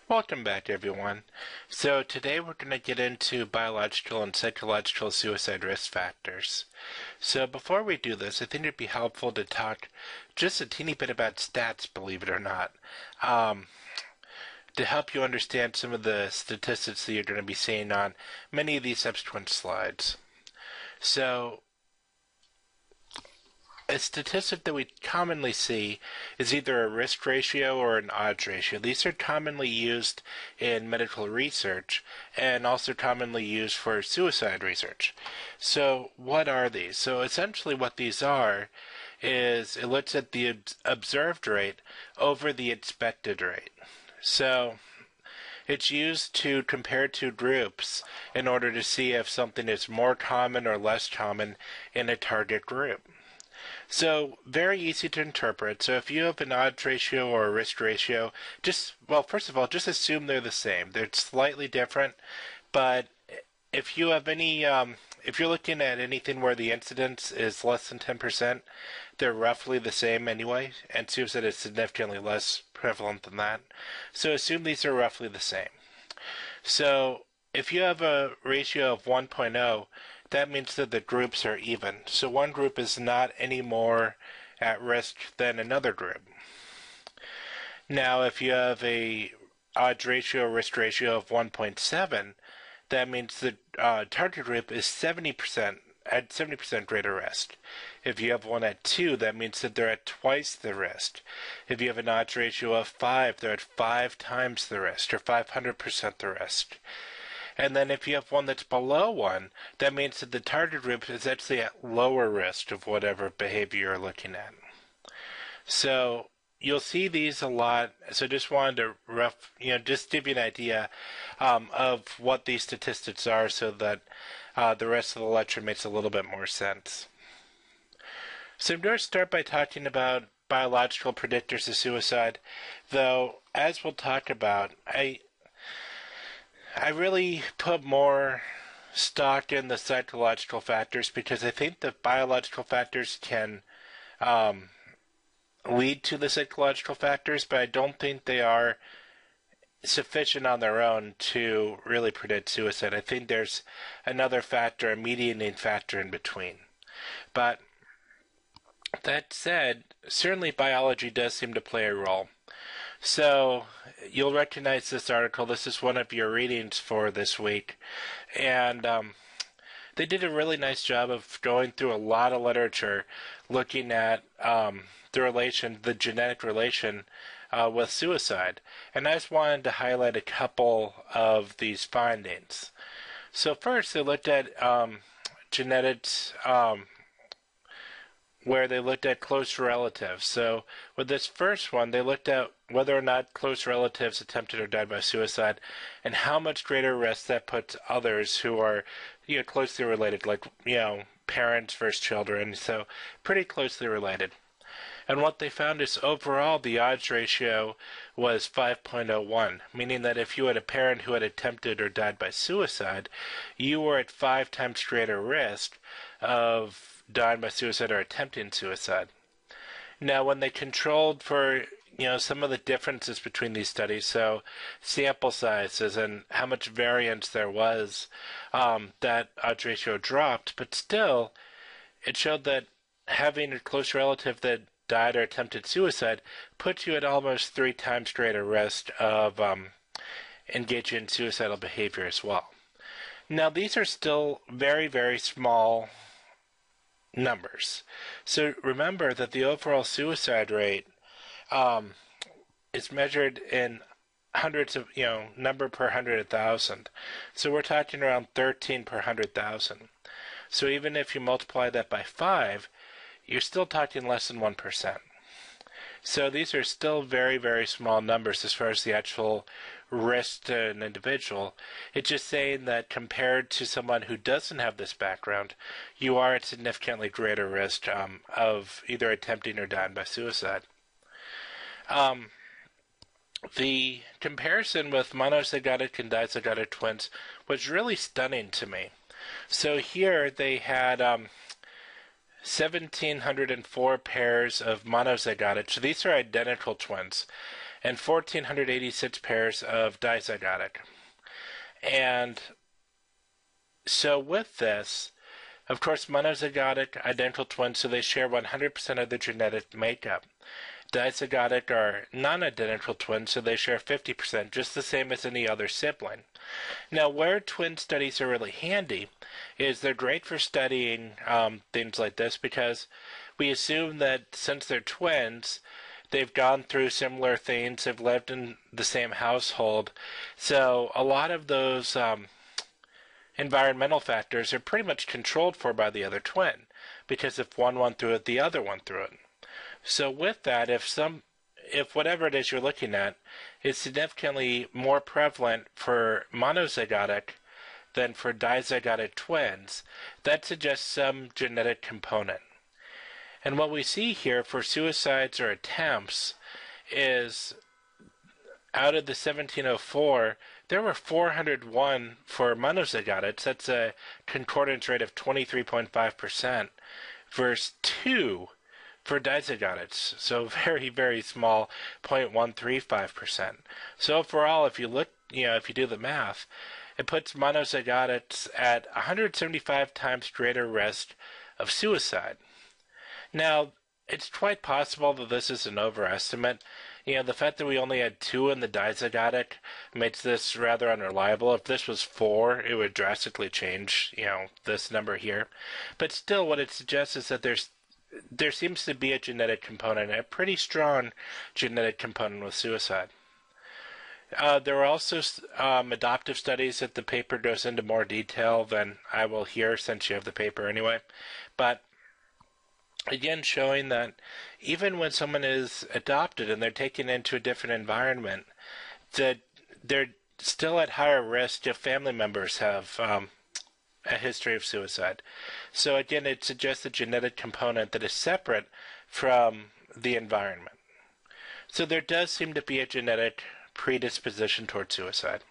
Welcome back, everyone. So today we're going to get into biological and psychological suicide risk factors. So before we do this, I think it'd be helpful to talk just a teeny bit about stats, believe it or not, to help you understand some of the statistics that you're going to be seeing on many of these subsequent slides. So a statistic that we commonly see is either a risk ratio or an odds ratio. These are commonly used in medical research and also commonly used for suicide research. So what are these? So essentially what these are is it looks at the observed rate over the expected rate. So it's used to compare two groups in order to see if something is more common or less common in a target group. So, very easy to interpret. So if you have an odds ratio or a risk ratio, first of all, just assume they're the same. They're slightly different, but if you have if you're looking at anything where the incidence is less than 10%, they're roughly the same anyway, and suicide is significantly less prevalent than that. So assume these are roughly the same. So if you have a ratio of 1.0, that means that the groups are even. So one group is not any more at risk than another group. Now, if you have a odds ratio or risk ratio of 1.7, that means the target group is 70% at 70% greater risk. If you have one at 2, that means that they're at twice the risk. If you have an odds ratio of 5, they're at 5 times the risk, or 500% the risk. And then if you have one that's below 1, that means that the target group is actually at lower risk of whatever behavior you're looking at. So you'll see these a lot. So just wanted to just give you an idea of what these statistics are so that the rest of the lecture makes a little bit more sense. So I'm going to start by talking about biological predictors of suicide, though as we'll talk about, I really put more stock in the psychological factors because I think the biological factors can lead to the psychological factors, but I don't think they are sufficient on their own to really predict suicide. I think there's another factor, a mediating factor in between. But that said, certainly biology does seem to play a role. So you'll recognize this article. This is one of your readings for this week. And they did a really nice job of going through a lot of literature looking at the genetic relation with suicide. And I just wanted to highlight a couple of these findings. So first, they looked at genetics where they looked at close relatives. So with this first one, they looked at whether or not close relatives attempted or died by suicide and how much greater risk that puts others who are closely related, like parents versus children, so pretty closely related. And what they found is overall the odds ratio was 5.01, meaning that if you had a parent who had attempted or died by suicide, you were at 5 times greater risk of dying by suicide or attempting suicide. Now, when they controlled for some of the differences between these studies, so sample sizes and how much variance there was, that odds ratio dropped, but still, it showed that having a close relative that died or attempted suicide puts you at almost 3 times greater risk of engaging in suicidal behavior as well. Now, these are still very, very small numbers. So remember that the overall suicide rate is measured in hundreds of, number per 100,000. So we're talking around 13 per 100,000. So even if you multiply that by 5, you're still talking less than 1%. So these are still very, very small numbers as far as the actual risk to an individual. It's just saying that compared to someone who doesn't have this background, you are at significantly greater risk of either attempting or dying by suicide. The comparison with monozygotic and dizygotic twins was really stunning to me. So here they had 1,704 pairs of monozygotic. So these are identical twins. and 1,486 pairs of dizygotic. And so with this, of course, monozygotic, identical twins, so they share 100% of the genetic makeup. Dizygotic are non-identical twins, so they share 50%, just the same as any other sibling. Now, where twin studies are really handy is they're great for studying things like this, because we assume that since they're twins, they've gone through similar things, they've lived in the same household, so a lot of those environmental factors are pretty much controlled for by the other twin, because if one went through it, the other went through it. So with that, if whatever it is you're looking at is significantly more prevalent for monozygotic than for dizygotic twins, that suggests some genetic component. And what we see here for suicides or attempts is out of the 1704, there were 401 for monozygotes. That's a concordance rate of 23.5%, versus 2 for dizygotes. So very, very small, 0.135%. So overall, if you look, if you do the math, it puts monozygotes at 175 times greater risk of suicide. Now, it's quite possible that this is an overestimate. The fact that we only had 2 in the dizygotic makes this rather unreliable. If this was 4, it would drastically change, this number here. But still, what it suggests is that there seems to be a genetic component, a pretty strong genetic component with suicide. There are also adoptive studies that the paper goes into more detail than I will here, since you have the paper anyway. But again, showing that even when someone is adopted and they're taken into a different environment, that they're still at higher risk if family members have a history of suicide. So again, it suggests a genetic component that is separate from the environment. So there does seem to be a genetic predisposition toward suicide.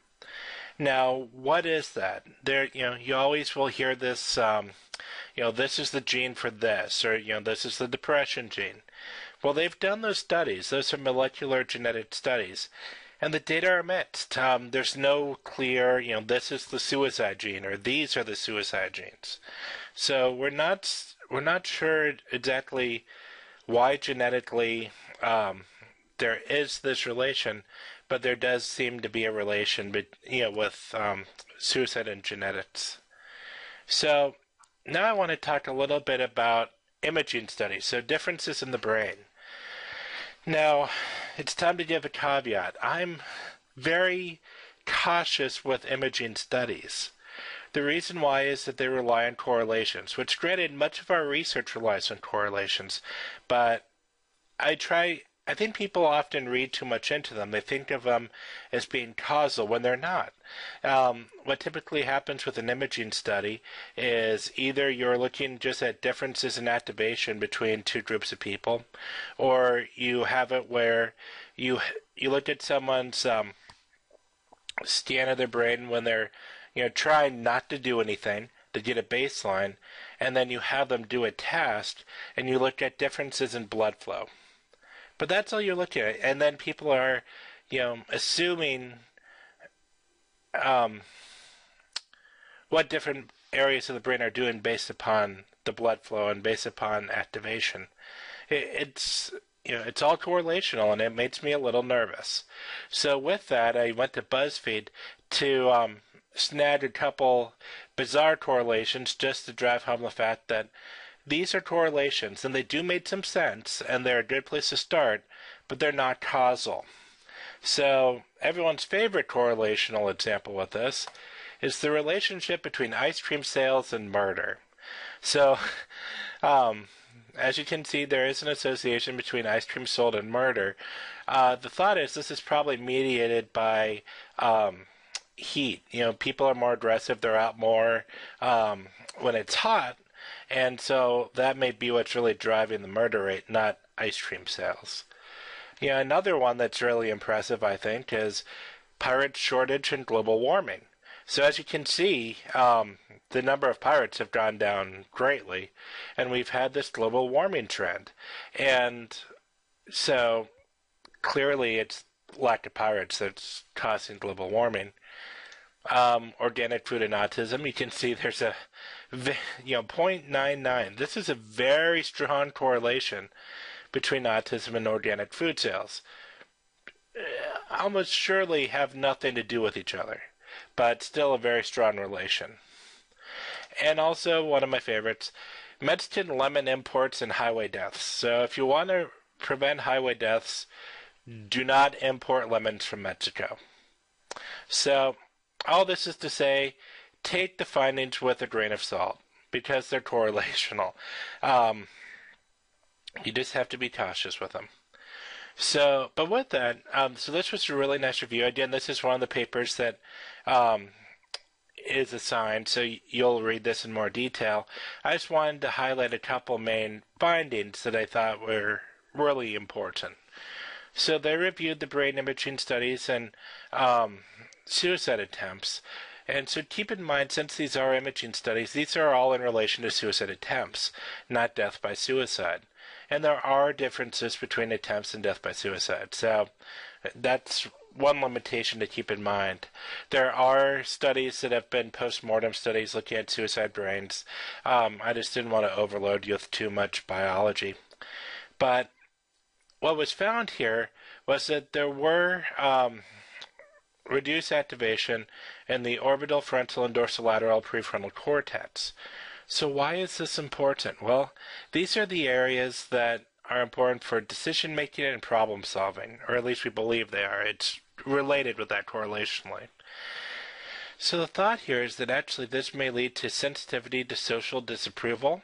Now, what is that? You always will hear this, this is the gene for this, or, this is the depression gene. Well, they've done those studies. Those are molecular genetic studies. And the data are mixed. There's no clear, this is the suicide gene, or these are the suicide genes. So we're not sure exactly why genetically there is this relation, but there does seem to be a relation, with suicide and genetics. So now I want to talk a little bit about imaging studies, so differences in the brain. Now, it's time to give a caveat. I'm very cautious with imaging studies. The reason why is that they rely on correlations, which granted much of our research relies on correlations, but I think people often read too much into them. They think of them as being causal when they're not. What typically happens with an imaging study is either you're looking just at differences in activation between two groups of people, or you have it where you look at someone's scan of their brain when they're trying not to do anything to get a baseline, and then you have them do a task, and you look at differences in blood flow. But that's all you're looking at. And then people are, assuming what different areas of the brain are doing based upon the blood flow and based upon activation. It's all correlational, and it makes me a little nervous. So with that, I went to BuzzFeed to snag a couple bizarre correlations just to drive home the fact that these are correlations, and they do make some sense, and they're a good place to start, but they're not causal. So everyone's favorite correlational example with this is the relationship between ice cream sales and murder. So as you can see, there is an association between ice cream sold and murder. The thought is this is probably mediated by heat. People are more aggressive, they're out more when it's hot. And so that may be what's really driving the murder rate, not ice cream sales. Another one that's really impressive, I think, is pirate shortage and global warming. So as you can see, the number of pirates have gone down greatly, and we've had this global warming trend. And so clearly it's lack of pirates that's causing global warming. Organic food and autism, you can see there's a 0.99. This is a very strong correlation between autism and organic food sales. Almost surely have nothing to do with each other, but still a very strong relation. And also, one of my favorites, Mexican lemon imports and highway deaths. So if you want to prevent highway deaths, do not import lemons from Mexico. So all this is to say, take the findings with a grain of salt, because they're correlational. You just have to be cautious with them. So, but with that, so this was a really nice review. Again, this is one of the papers that is assigned, so you'll read this in more detail. I just wanted to highlight a couple main findings that I thought were really important. So they reviewed the brain imaging studies and suicide attempts. And so keep in mind, since these are imaging studies, these are all in relation to suicide attempts, not death by suicide. And there are differences between attempts and death by suicide. So that's one limitation to keep in mind. There are studies that have been post-mortem studies looking at suicide brains. I just didn't want to overload you with too much biology. But what was found here was that there were reduced activation in the orbital, frontal, and dorsolateral prefrontal cortex. So why is this important? Well, these are the areas that are important for decision making and problem solving, or at least we believe they are. It's related with that correlationally. So the thought here is that actually this may lead to sensitivity to social disapproval,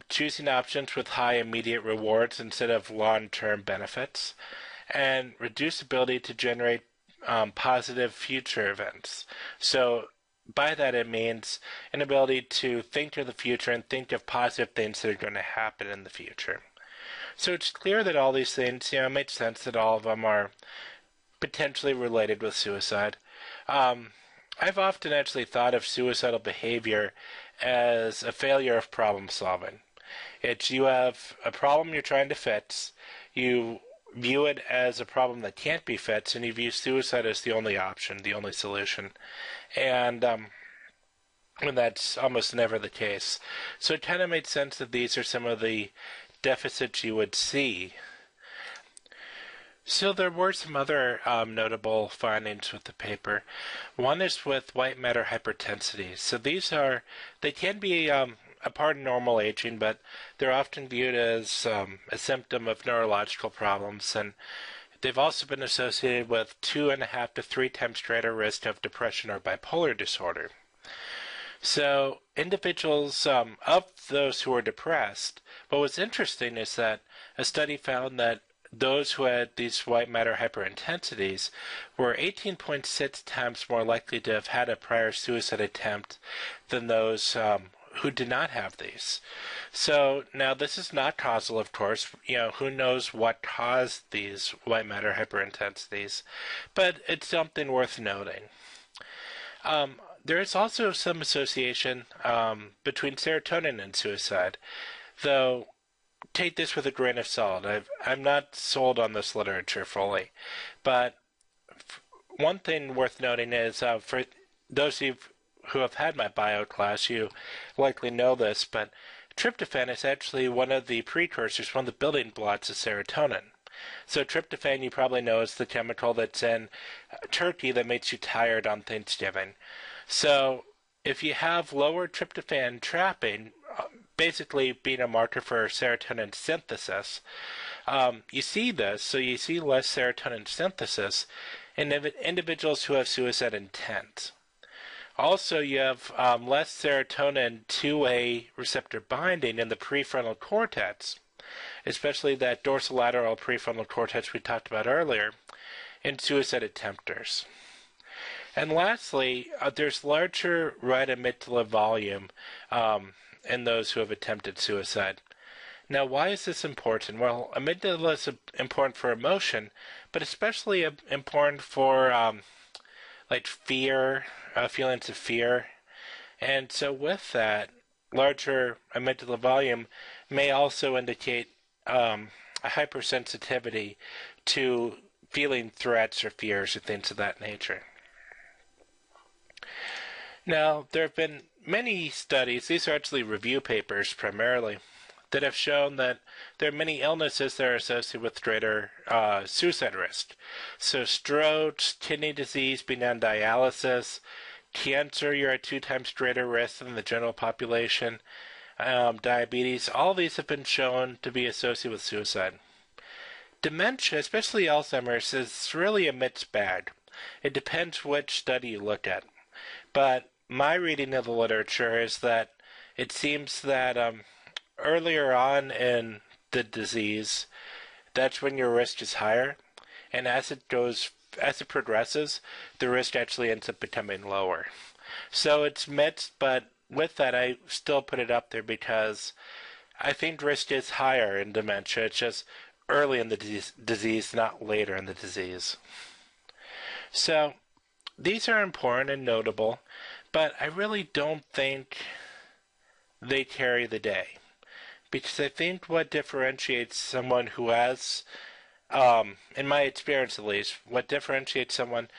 choosing options with high immediate rewards instead of long-term benefits, and reduced ability to generate positive future events. So by that it means an ability to think of the future and think of positive things that are going to happen in the future. So it's clear that all these things, it makes sense that all of them are potentially related with suicide. I've often actually thought of suicidal behavior as a failure of problem solving. It's you have a problem you're trying to fix, you view it as a problem that can't be fixed, and you view suicide as the only option, the only solution. And that's almost never the case. So it kind of made sense that these are some of the deficits you would see. So there were some other notable findings with the paper. One is with white matter hypertensity. So they can be a part of normal aging, but they're often viewed as a symptom of neurological problems, and they've also been associated with 2.5 to 3 times greater risk of depression or bipolar disorder. So individuals of those who were depressed, what was interesting is that a study found that those who had these white matter hyperintensities were 18.6 times more likely to have had a prior suicide attempt than those who did not have these. So now this is not causal, of course. Who knows what caused these white matter hyperintensities, but it's something worth noting. There is also some association between serotonin and suicide, though take this with a grain of salt. I'm not sold on this literature fully, but one thing worth noting is for those who have had my bio class, you likely know this, but tryptophan is actually one of the precursors, one of the building blocks of serotonin. So tryptophan, you probably know, is the chemical that's in turkey that makes you tired on Thanksgiving. So if you have lower tryptophan trapping, basically being a marker for serotonin synthesis, you see this, so you see less serotonin synthesis in individuals who have suicide intent. Also, you have less serotonin 2A receptor binding in the prefrontal cortex, especially that dorsolateral prefrontal cortex we talked about earlier, in suicide attempters. And lastly, there's larger right amygdala volume in those who have attempted suicide. Now, why is this important? Well, amygdala is important for emotion, but especially important for fear, feelings of fear. And so with that, larger amygdala volume may also indicate a hypersensitivity to feeling threats or fears or things of that nature. Now, there have been many studies, these are actually review papers primarily, that have shown that there are many illnesses that are associated with greater suicide risk. So strokes, kidney disease, being on dialysis, cancer, you're at 2 times greater risk than the general population, diabetes, all these have been shown to be associated with suicide. Dementia, especially Alzheimer's, is really a mixed bag. It depends which study you look at. But my reading of the literature is that it seems that earlier on in the disease, that's when your risk is higher, and as it progresses, the risk actually ends up becoming lower. So it's mixed, but with that, I still put it up there because I think risk is higher in dementia. It's just early in the disease, not later in the disease. So these are important and notable, but I really don't think they carry the day. Because I think what differentiates someone who has, in my experience at least, what differentiates someone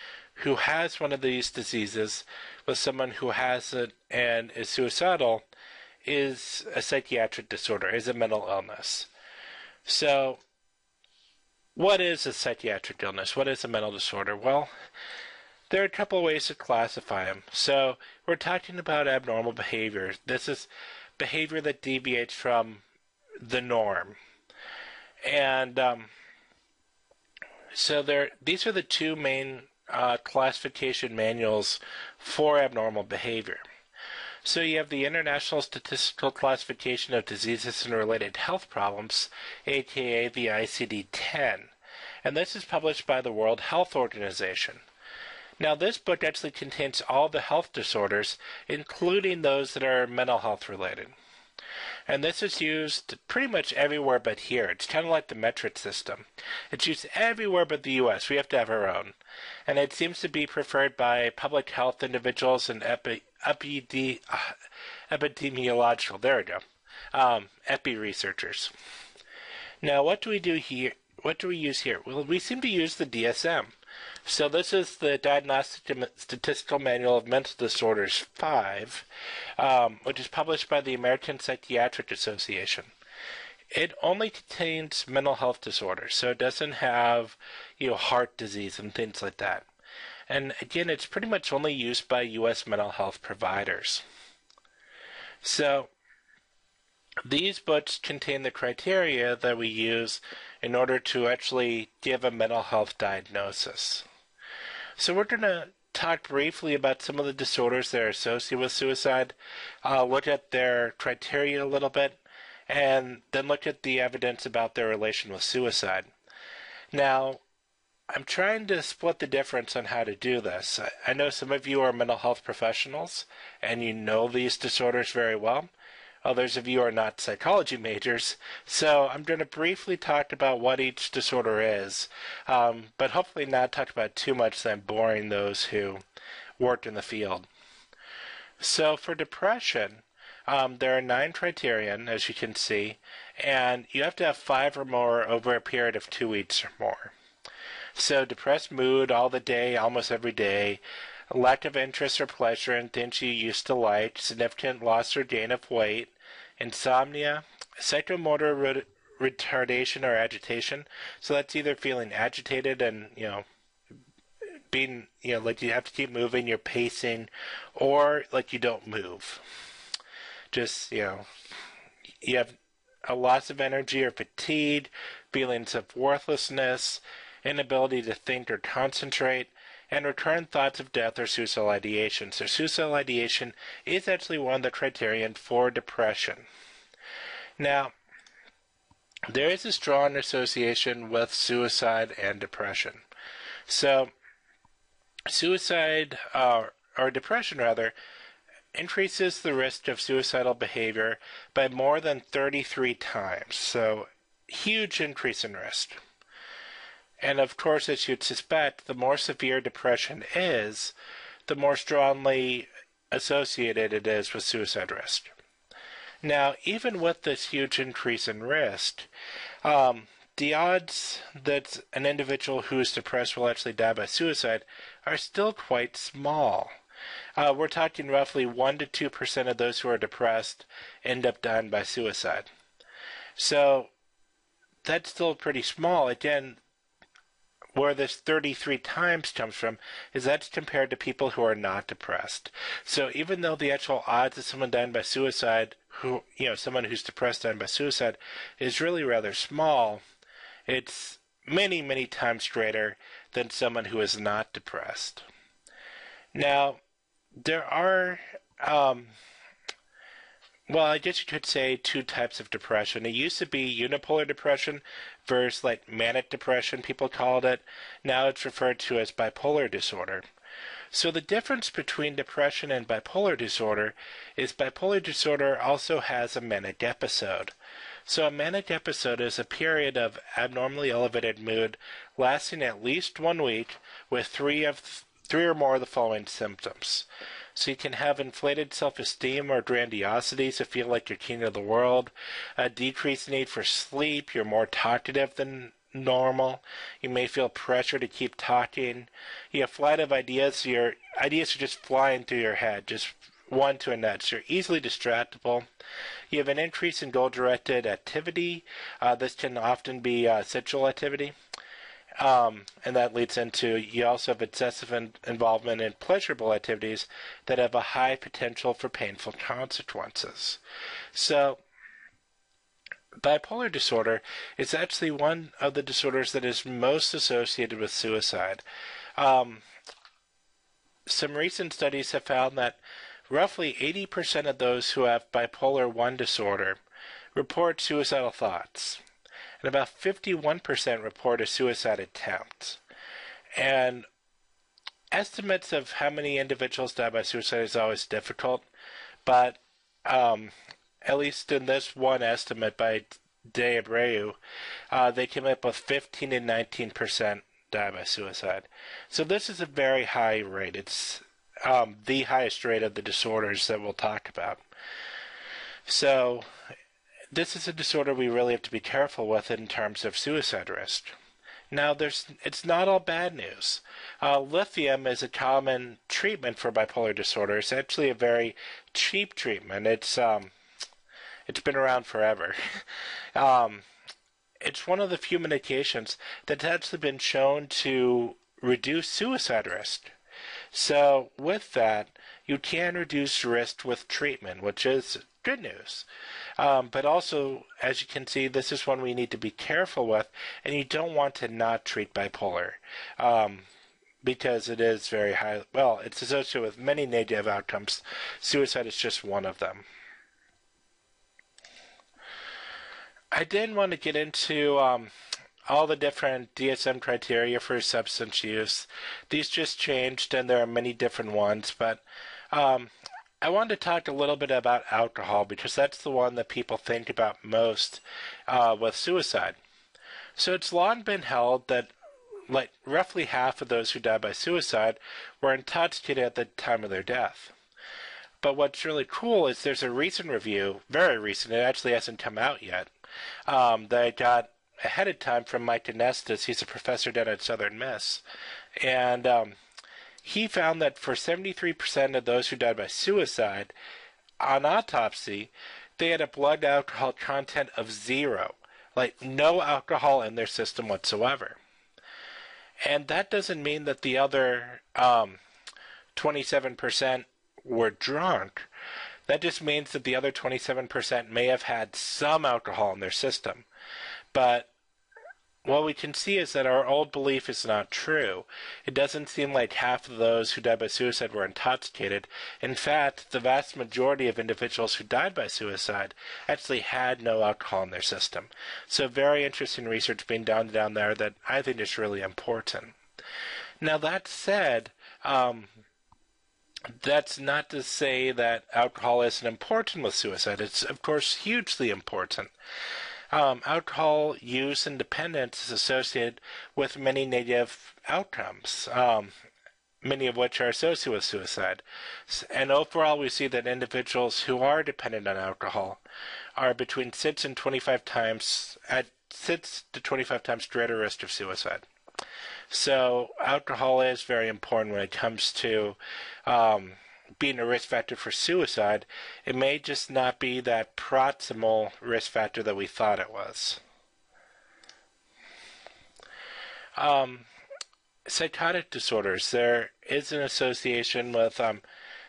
who has one of these diseases with someone who has it and is suicidal is a psychiatric disorder, is a mental illness. So, what is a psychiatric illness? What is a mental disorder? Well, there are a couple of ways to classify them. So, we're talking about abnormal behavior. This is behavior that deviates from the norm. And so these are the two main classification manuals for abnormal behavior. So you have the International Statistical Classification of Diseases and Related Health Problems, aka the ICD-10. And this is published by the World Health Organization. Now, this book actually contains all the health disorders, including those that are mental health related. And this is used pretty much everywhere but here. It's kind of like the metric system. It's used everywhere but the U.S. We have to have our own. And it seems to be preferred by public health individuals and epidemiological, there we go, epi researchers. Now, what do we do here? What do we use here? Well, we seem to use the DSM. So this is the Diagnostic and Statistical Manual of Mental Disorders 5, which is published by the American Psychiatric Association. It only contains mental health disorders, so it doesn't have, heart disease and things like that. And again, it's pretty much only used by U.S. mental health providers. So these books contain the criteria that we use in order to actually give a mental health diagnosis. So we're going to talk briefly about some of the disorders that are associated with suicide, look at their criteria a little bit, and then look at the evidence about their relation with suicide. Now, I'm trying to split the difference on how to do this. I know some of you are mental health professionals, and you know these disorders very well. Others of you are not psychology majors, so I'm going to briefly talk about what each disorder is, but hopefully not talk about too much that I'm boring those who work in the field. So for depression, there are 9 criterion, as you can see, and you have to have 5 or more over a period of 2 weeks or more. So depressed mood all the day, almost every day, lack of interest or pleasure in things you used to like, significant loss or gain of weight, insomnia, psychomotor retardation or agitation. So that's either feeling agitated and, being, like you have to keep moving, you're pacing, or like you don't move. Just, you have a loss of energy or fatigue, feelings of worthlessness, inability to think or concentrate, and recurrent thoughts of death or suicidal ideation. So suicidal ideation is actually one of the criterion for depression. Now, there is a strong association with suicide and depression. So suicide, or depression rather, increases the risk of suicidal behavior by more than 33 times. So huge increase in risk. And of course, as you'd suspect, the more severe depression is, the more strongly associated it is with suicide risk. Now, even with this huge increase in risk, the odds that an individual who is depressed will actually die by suicide are still quite small. We're talking roughly 1 to 2% of those who are depressed end up dying by suicide. So that's still pretty small. Again, where this 33 times comes from is that's compared to people who are not depressed. So even though the actual odds of someone dying by suicide, someone who's depressed dying by suicide, is really rather small, it's many, many times greater than someone who is not depressed. Now, there are, I guess you could say 2 types of depression. It used to be unipolar depression versus manic depression, people called it. Now it's referred to as bipolar disorder. So the difference between depression and bipolar disorder is bipolar disorder also has a manic episode. So a manic episode is a period of abnormally elevated mood lasting at least 1 week with three or more of the following symptoms. So you can have inflated self-esteem or grandiosity, so feel like you're king of the world, a decreased need for sleep, you're more talkative than normal, you may feel pressure to keep talking, you have flight of ideas, so your ideas are just flying through your head, just one to another, so you're easily distractible. You have an increase in goal-directed activity. This can often be sexual activity. And that leads into, you also have excessive involvement in pleasurable activities that have a high potential for painful consequences. So, bipolar disorder is actually one of the disorders that is most associated with suicide. Some recent studies have found that roughly 80% of those who have bipolar 1 disorder report suicidal thoughts. And about 51% report a suicide attempt. And estimates of how many individuals die by suicide is always difficult, but at least in this one estimate by De Abreu, they came up with 15 and 19% die by suicide. So this is a very high rate. It's the highest rate of the disorders that we'll talk about. So this is a disorder we really have to be careful with in terms of suicide risk. Now, it's not all bad news. Lithium is a common treatment for bipolar disorder. It's actually a very cheap treatment. It's been around forever. It's one of the few medications that's actually been shown to reduce suicide risk. So with that, you can reduce risk with treatment, which is good news. But also, as you can see, this is one we need to be careful with, and you don't want to not treat bipolar because it is very high. Well, it's associated with many negative outcomes. Suicide is just one of them. I did want to get into all the different DSM criteria for substance use. These just changed, and there are many different ones, but I wanted to talk a little bit about alcohol because that's the one that people think about most with suicide. So it's long been held that roughly half of those who die by suicide were intoxicated at the time of their death. But what's really cool is there's a recent review, very recent, it actually hasn't come out yet, that I got ahead of time from Mike Anestis. He's a professor down at Southern Miss. And he found that for 73% of those who died by suicide, on autopsy, they had a blood alcohol content of 0, no alcohol in their system whatsoever. And that doesn't mean that the other 27% were drunk. That just means that the other 27% may have had some alcohol in their system. But what we can see is that our old belief is not true. It doesn't seem like half of those who died by suicide were intoxicated. In fact, the vast majority of individuals who died by suicide actually had no alcohol in their system. So very interesting research being done down there that I think is really important. Now that said, that's not to say that alcohol isn't important with suicide. It's, of course, hugely important. Alcohol use and dependence is associated with many negative outcomes, many of which are associated with suicide. And overall, we see that individuals who are dependent on alcohol are between 6 and 25 times at 6 to 25 times greater risk of suicide. So alcohol is very important when it comes to being a risk factor for suicide. It may just not be that proximal risk factor that we thought it was. Psychotic disorders. There is an association with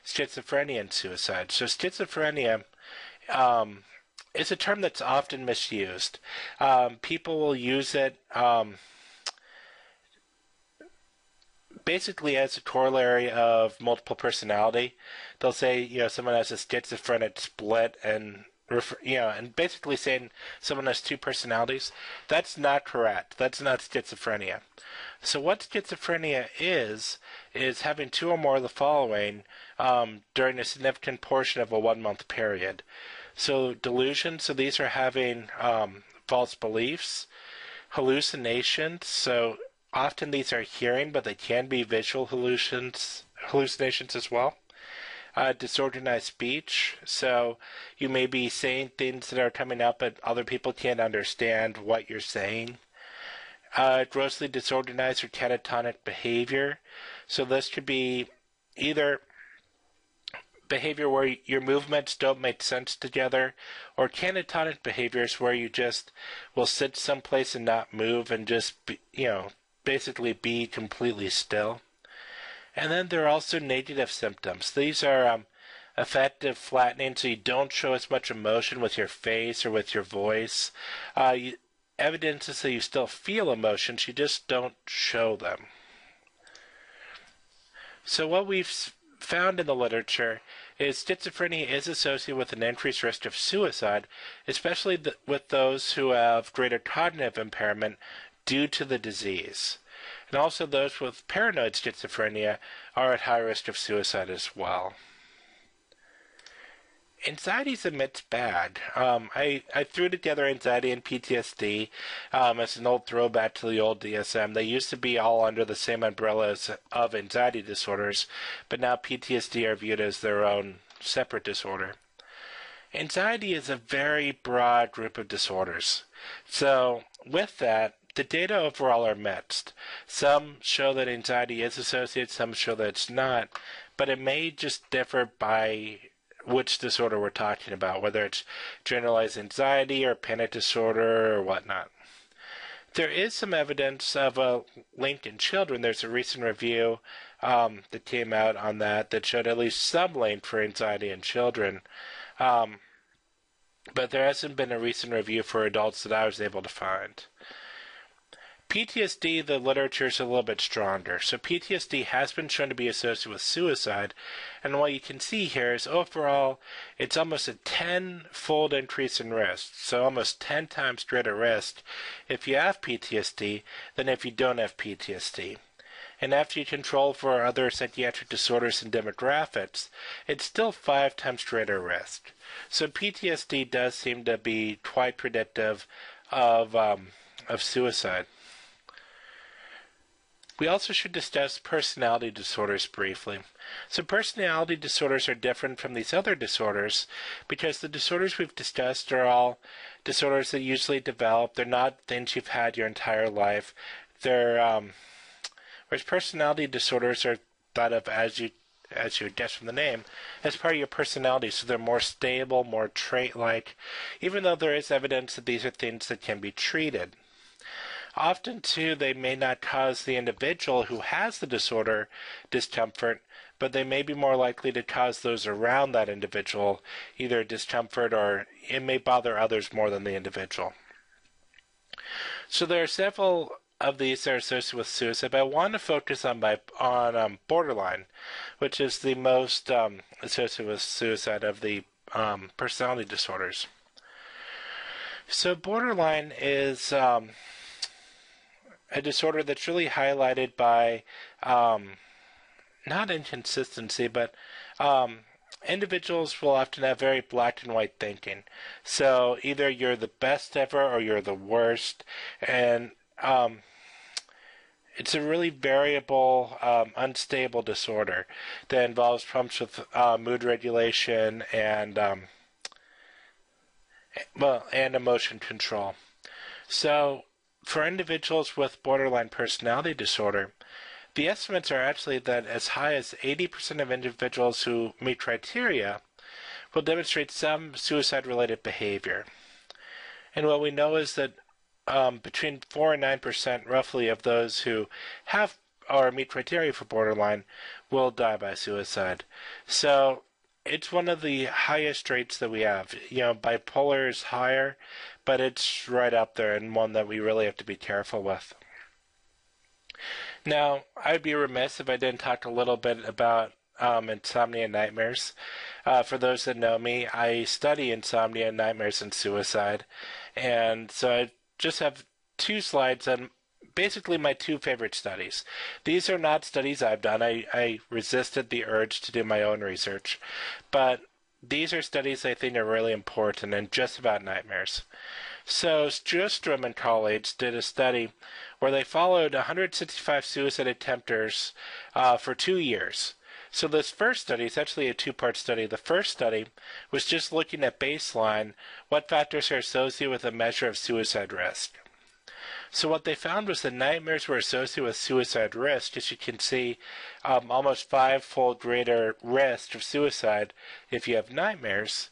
schizophrenia and suicide. So schizophrenia is a term that's often misused. People will use it basically as a corollary of multiple personality. They'll say, someone has a schizophrenic split and and basically saying someone has two personalities. That's not correct. That's not schizophrenia. So what schizophrenia is having two or more of the following during a significant portion of a 1 month period. So delusions, so these are having false beliefs, hallucinations, so often these are hearing, but they can be visual hallucinations as well. Disorganized speech, so you may be saying things that are coming up, but other people can't understand what you're saying. Grossly disorganized or catatonic behavior, so this could be either behavior where your movements don't make sense together, or catatonic behaviors where you just will sit someplace and not move and just be, basically be completely still. And then there are also negative symptoms. These are affective flattening, so you don't show as much emotion with your face or with your voice. Evidence is that you still feel emotions, you just don't show them. So what we've found in the literature is schizophrenia is associated with an increased risk of suicide, especially with those who have greater cognitive impairment due to the disease. And also those with paranoid schizophrenia are at high risk of suicide as well. Anxiety is a mixed bag. I threw together anxiety and PTSD as an old throwback to the old DSM. They used to be all under the same umbrellas of anxiety disorders, but now PTSD are viewed as their own separate disorder. Anxiety is a very broad group of disorders. So with that, the data overall are mixed. Some show that anxiety is associated, some show that it's not, but it may just differ by which disorder we're talking about, whether it's generalized anxiety or panic disorder or whatnot. There is some evidence of a link in children. There's a recent review that came out on that showed at least some link for anxiety in children, but there hasn't been a recent review for adults that I was able to find. PTSD, the literature is a little bit stronger. So PTSD has been shown to be associated with suicide. And what you can see here is overall, it's almost a 10-fold increase in risk. So almost 10 times greater risk if you have PTSD than if you don't have PTSD. And after you control for other psychiatric disorders and demographics, it's still 5 times greater risk. So PTSD does seem to be quite predictive of suicide. We also should discuss personality disorders briefly. So personality disorders are different from these other disorders because the disorders we've discussed are all disorders that usually develop. They're not things you've had your entire life. Whereas personality disorders are thought of, as you would guess from the name, as part of your personality. So they're more stable, more trait-like, even though there is evidence that these are things that can be treated. Often, too, they may not cause the individual who has the disorder discomfort, but they may be more likely to cause those around that individual either discomfort or it may bother others more than the individual. So there are several of these that are associated with suicide, but I want to focus on borderline, which is the most associated with suicide of the personality disorders. So borderline is a disorder that's really highlighted by not inconsistency, but individuals will often have very black and white thinking. So either you're the best ever or you're the worst, and it's a really variable, unstable disorder that involves problems with mood regulation and emotion control. So, for individuals with borderline personality disorder, the estimates are actually that as high as 80% of individuals who meet criteria will demonstrate some suicide-related behavior. And what we know is that between 4 and 9% roughly of those who have or meet criteria for borderline will die by suicide. So it's one of the highest rates that we have. Bipolar is higher, but it's right up there and one that we really have to be careful with. Now, I'd be remiss if I didn't talk a little bit about insomnia and nightmares. For those that know me, I study insomnia, nightmares, and suicide. And so I just have 2 slides on basically my 2 favorite studies. These are not studies I've done. I resisted the urge to do my own research. But these are studies I think are really important and just about nightmares. So Sjöström and colleagues did a study where they followed 165 suicide attempters for 2 years. So this first study is actually a 2-part study. The first study was just looking at baseline, what factors are associated with a measure of suicide risk. So what they found was that nightmares were associated with suicide risk. As you can see, almost 5-fold greater risk of suicide if you have nightmares.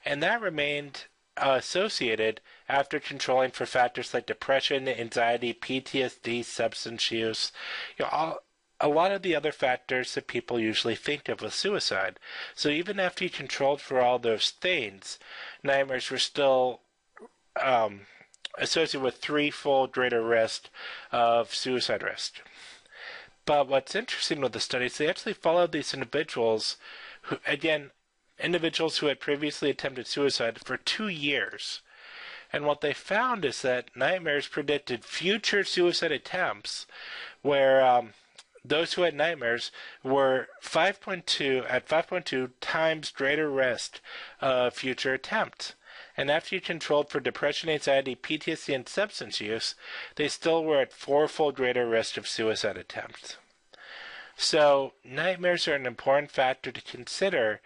And that remained associated after controlling for factors like depression, anxiety, PTSD, substance use, a lot of the other factors that people usually think of with suicide. So even after you controlled for all those things, nightmares were still associated with 3-fold greater risk of suicide risk. But what's interesting with the studies, they actually followed these individuals who, again, individuals who had previously attempted suicide for 2 years. And what they found is that nightmares predicted future suicide attempts, where those who had nightmares were 5.2 times greater risk of future attempts. And after you controlled for depression, anxiety, PTSD, and substance use, they still were at 4-fold greater risk of suicide attempts. So nightmares are an important factor to consider,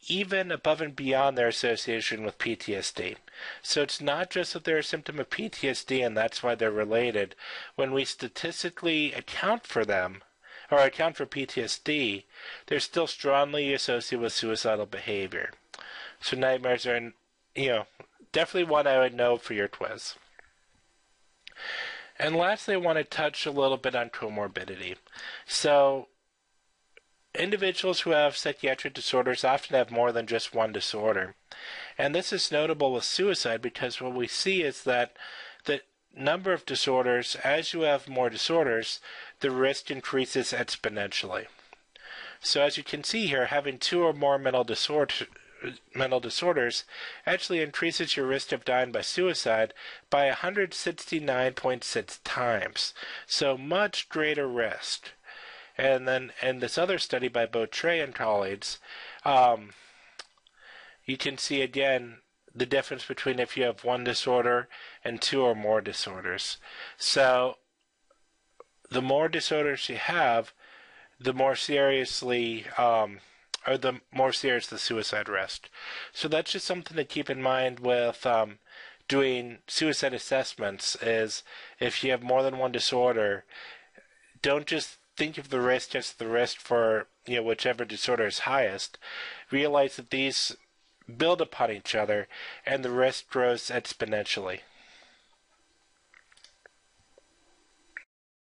even above and beyond their association with PTSD. So it's not just that they're a symptom of PTSD and that's why they're related. When we statistically account for them, or account for PTSD, they're still strongly associated with suicidal behavior. So nightmares are, definitely one I would know for your quiz. And lastly, I want to touch a little bit on comorbidity. So individuals who have psychiatric disorders often have more than just one disorder. And this is notable with suicide because what we see is that the number of disorders, as you have more disorders, the risk increases exponentially. So as you can see here, having 2 or more mental disorders actually increases your risk of dying by suicide by 169.6 times. So much greater risk. And then in this other study by Beautret and colleagues, you can see again the difference between if you have one disorder and 2 or more disorders. So the more disorders you have, the more seriously or the more serious the suicide risk. So that's just something to keep in mind with doing suicide assessments, is if you have more than one disorder, don't just think of the risk as the risk for whichever disorder is highest. Realize that these build upon each other and the risk grows exponentially.